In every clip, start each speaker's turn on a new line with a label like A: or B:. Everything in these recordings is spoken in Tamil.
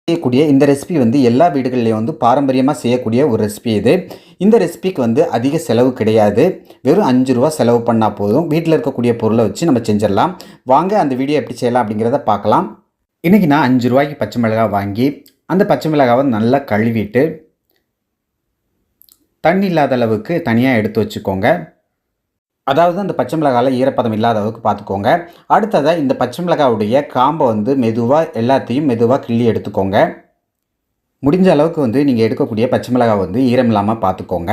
A: செய்யக்கூடிய இந்த ரெசிபி வந்து எல்லா வீடுகள்லையும் வந்து பாரம்பரியமாக செய்யக்கூடிய ஒரு ரெசிபி இது. இந்த ரெசிபிக்கு வந்து அதிக செலவு கிடையாது. வெறும் ரூ. 5 செலவு பண்ணால் போதும். வீட்டில் இருக்கக்கூடிய பொருளை வச்சு நம்ம செஞ்சிடலாம். வாங்க அந்த வீடியோ எப்படி செய்யலாம் அப்படிங்கிறத பார்க்கலாம். இன்றைக்கி நான் ரூ. 5 பச்சை மிளகாய் வாங்கி அந்த பச்சை மிளகாவை நல்லா கழுவிட்டு தண்ணி இல்லாத அளவுக்கு தனியாக எடுத்து வச்சுக்கோங்க. அதாவது அந்த பச்சை மிளகாயில் ஈரப்பதம் இல்லாத அளவுக்கு பார்த்துக்கோங்க. அடுத்ததாக இந்த பச்சை மிளகாவுடைய காம்பை வந்து எல்லாத்தையும் மெதுவாக கிள்ளி எடுத்துக்கோங்க. முடிஞ்ச அளவுக்கு வந்து நீங்கள் எடுக்கக்கூடிய பச்சை மிளகாய் வந்து ஈரம் இல்லாமல் பார்த்துக்கோங்க.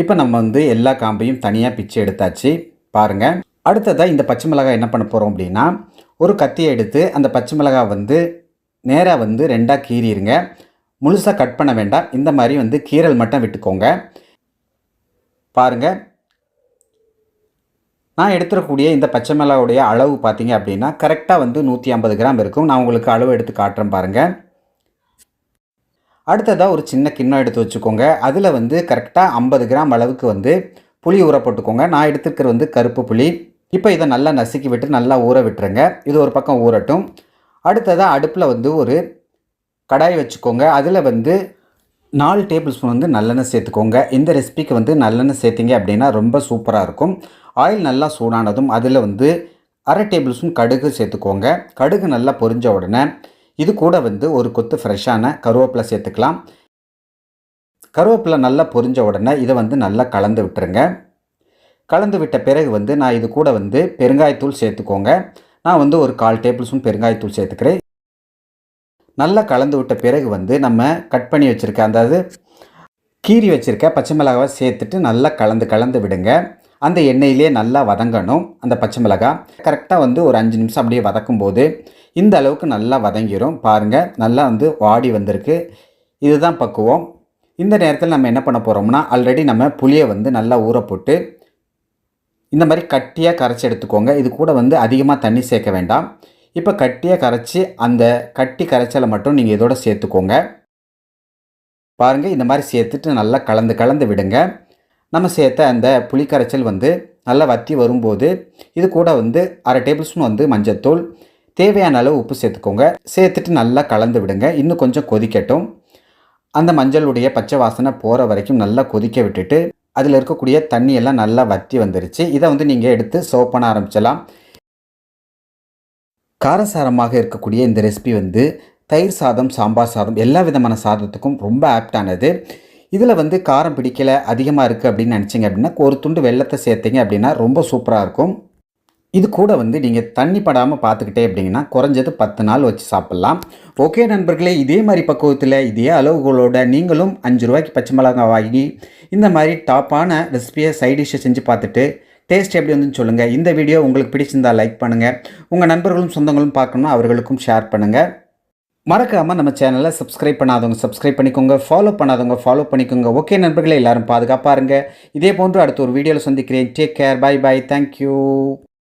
A: இப்போ நம்ம வந்து எல்லா காம்பையும் தனியாக பிச்சு எடுத்தாச்சு பாருங்கள். அடுத்ததாக இந்த பச்சை மிளகாய் என்ன பண்ண போகிறோம் அப்படின்னா, ஒரு கத்தியை எடுத்து அந்த பச்சை மிளகாய் வந்து நேராக வந்து 2ஆக கீறிடுங்க. முழுசாக கட் பண்ண வேண்டாம். இந்த மாதிரி வந்து கீறல் மட்டும் விட்டுக்கோங்க. பாருங்கள், நான் எடுத்துடக்கூடிய இந்த பச்சை மிளகாவுடைய அளவு பார்த்தீங்க அப்படின்னா கரெக்டாக வந்து 150 கிராம் இருக்கும். நான் உங்களுக்கு அளவு எடுத்து காட்டுறேன் பாருங்கள். அடுத்ததாக ஒரு சின்ன கிண்ணம் எடுத்து வச்சுக்கோங்க. அதில் வந்து கரெக்டாக 50 கிராம் அளவுக்கு வந்து புளி ஊற போட்டுக்கோங்க. நான் எடுத்துக்கிற வந்து கருப்பு புளி. இப்போ இதை நல்லா நசுக்கி விட்டு நல்லா ஊற விட்டுருங்க. இது ஒரு பக்கம் ஊறட்டும். அடுத்ததாக அடுப்பில் வந்து ஒரு கடாய் வச்சுக்கோங்க. அதில் வந்து 4 டேபிள் ஸ்பூன் வந்து நல்லெண்ணெய் சேர்த்துக்கோங்க. இந்த ரெசிபிக்கு வந்து நல்லெண்ணெய் சேர்த்திங்க அப்படின்னா ரொம்ப சூப்பராக இருக்கும். ஆயில் நல்லா சூடானதும் அதில் வந்து 1/2 டேபிள் ஸ்பூன் கடுகு சேர்த்துக்கோங்க. கடுகு நல்லா பொரிஞ்ச உடனே இது கூட வந்து ஒரு கொத்து ஃப்ரெஷ்ஷான கருவேப்பிலை சேர்த்துக்கலாம். கருவேப்பிலை நல்லா பொரிஞ்ச உடனே இதை வந்து நல்லா கலந்து விட்டுருங்க. கலந்து விட்ட பிறகு வந்து நான் இது கூட வந்து பெருங்காயத்தூள் சேர்த்துக்கோங்க. நான் வந்து ஒரு 1/4 டேபிள் ஸ்பூன் பெருங்காயத்தூள் சேர்த்துக்கிறேன். நல்லா கலந்து விட்ட பிறகு வந்து நம்ம கட் பண்ணி வச்சுருக்க, அதாவது கீறி வச்சுருக்க பச்சை மிளகாவை சேர்த்துட்டு நல்லா கலந்து விடுங்க. அந்த எண்ணெயிலே நல்லா வதங்கணும். அந்த பச்சை மிளகாய் கரெக்டாக வந்து ஒரு 5 நிமிஷம் அப்படியே வதக்கும் போது இந்த அளவுக்கு நல்லா வதங்கிடும். பாருங்கள், நல்லா வந்து வாடி வந்திருக்கு. இதுதான் பக்குவம். இந்த நேரத்தில் நம்ம என்ன பண்ண போகிறோம்னா, ஆல்ரெடி நம்ம புளியை வந்து நல்லா ஊற போட்டு இந்த மாதிரி கட்டியாக கரைச்சி எடுத்துக்கோங்க. இது கூட வந்து அதிகமாக தண்ணி சேர்க்க வேண்டாம். இப்போ கட்டியாக கரைச்சி அந்த கட்டி கரைச்சலை மட்டும் நீங்கள் இதோட சேர்த்துக்கோங்க. பாருங்கள், இந்த மாதிரி சேர்த்துட்டு நல்லா கலந்து விடுங்க. நம்ம சேர்த்த அந்த புளி கரைச்சல் வந்து நல்லா வற்றி வரும்போது இது கூட வந்து 1/2 டேபிள் ஸ்பூன் வந்து மஞ்சத்தூள், தேவையான அளவு உப்பு சேர்த்துக்கோங்க. சேர்த்துட்டு நல்லா கலந்து விடுங்க. இன்னும் கொஞ்சம் கொதிக்கட்டும். அந்த மஞ்சளுடைய பச்சை வாசனை போகிற வரைக்கும் நல்லா கொதிக்க விட்டுட்டு அதில் இருக்கக்கூடிய தண்ணியெல்லாம் நல்லா வற்றி வந்துருச்சு. இதை வந்து நீங்கள் எடுத்து சர்வ் பண்ண ஆரம்பிச்சிடலாம். காரசாரமாக இருக்கக்கூடிய இந்த ரெசிபி வந்து தயிர் சாதம், சாம்பார் சாதம், எல்லா விதமான சாதத்துக்கும் ரொம்ப ஆப்டானது. இதில் வந்து காரம் பிடிக்கலை, அதிகமாக இருக்குது அப்படின்னு நினச்சிங்க அப்படின்னா ஒரு துண்டு வெல்லத்தை சேர்த்திங்க அப்படின்னா ரொம்ப சூப்பராக இருக்கும். இது கூட வந்து நீங்கள் தண்ணி படாமல் பார்த்துக்கிட்டே அப்படிங்கன்னா குறைஞ்சது 10 நாள் வச்சு சாப்பிட்லாம். ஓகே நண்பர்களே, இதே மாதிரி பக்குவத்தில் இதே அளவுகளோட நீங்களும் ரூ. 5 பச்சை மிளகாய் வாங்கி இந்த மாதிரி டாப்பான ரெசிபியை சைட் டிஷ்ஷை செஞ்சு பார்த்துட்டு டேஸ்ட் எப்படி வந்துன்னு சொல்லுங்கள். இந்த வீடியோ உங்களுக்கு பிடிச்சிருந்தால் லைக் பண்ணுங்கள். உங்கள் நண்பர்களும் சொந்தங்களும் பார்க்கணுன்னா அவர்களுக்கும் ஷேர் பண்ணுங்கள். மறக்காமல் நம்ம சேனலை சப்ஸ்கிரைப் பண்ணாதவங்க சப்ஸ்கிரைப் பண்ணிக்கோங்க, ஃபாலோ பண்ணாதவங்க ஃபாலோ பண்ணிக்கோங்க. ஓகே நண்பர்களே, எல்லாரும் பாதுகாப்பாக இருங்க. இதே போன்று அடுத்த ஒரு வீடியோவில் சந்திக்கிறேன். Take care, bye bye, thank you.